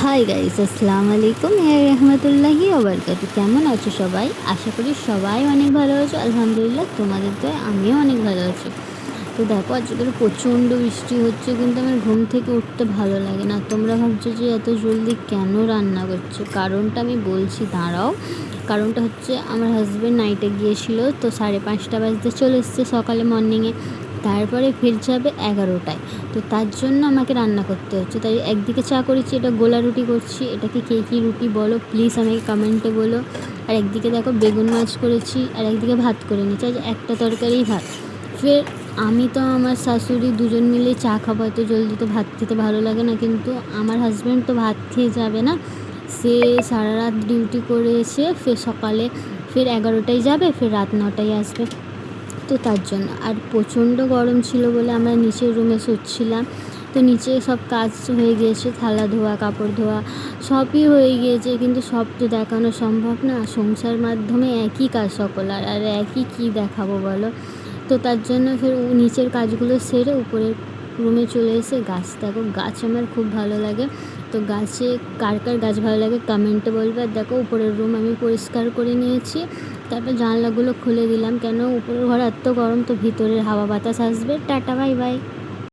Hi guys, আসসালামু আলাইকুম রহমতুল্লাহি ওবারকাতু। কেমন আছো সবাই? আশা করি সবাই অনেক ভালো আছো। আলহামদুলিল্লাহ, তোমাদের তো আমিও অনেক ভালো আছি। তো দেখো, আজকে প্রচণ্ড বৃষ্টি হচ্ছে, কিন্তু আমার ঘুম থেকে উঠতে ভালো লাগে না। তোমরা ভাবছো যে এত জলদি কেন রান্না করছো? কারণটা আমি বলছি, দাঁড়াও। কারণটা হচ্ছে, আমার হাজব্যান্ড নাইটে গিয়েছিল, তো 5:30 বাজতে চলে এসছে সকালে মর্নিংয়ে। তারপরে ফির যাবে 11টায়। তো তার জন্য আমাকে রান্না করতে হচ্ছে। তাই একদিকে চা করেছি, এটা গোলা রুটি করছি। এটাকে কে কী রুটি বলো প্লিজ আমাকে কমেন্টে বলো। আর একদিকে দেখো বেগুন মাছ করেছি, আর একদিকে ভাত করে নিচ্ছি। আজ একটা তরকারি ভাত। ফের আমি তো আমার শাশুড়ি দুজন মিলে চা খাবো, এত জলদি তো ভাত খেতে ভালো লাগে না। কিন্তু আমার হাজব্যান্ড তো ভাত খেয়ে যাবে না, সে সারা রাত ডিউটি করে এসে ফের সকালে ফের 11টায় যাবে, ফের রাত 9টায় আসবে। তো তার জন্য আর প্রচণ্ড গরম ছিল বলে আমরা নিচের রুমে শুচ্ছিলাম। তো নিচে সব কাজ হয়ে গিয়েছে, থালা ধোয়া, কাপড় ধোয়া সবই হয়ে গিয়েছে, কিন্তু সব তো দেখানো সম্ভব না। সংসার মাধ্যমে একই কাজ সকলার, আর একই কী দেখাবো বলো। তো তার জন্য ফের নিচের কাজগুলো সেরে উপরের রুমে চলে এসে গাছ, দেখো গাছ আমার খুব ভালো লাগে। তো গাছে কার কার গাছ ভালো লাগে কমেন্টে বলবে। আর দেখো, উপরের রুম আমি পরিষ্কার করে নিয়েছি। তারপর জানলাগুলো খুলে দিলাম, কেন উপরের ঘরে এত গরম, তো ভিতরের হাওয়া বাতাস আসবে। Tata, bye bye.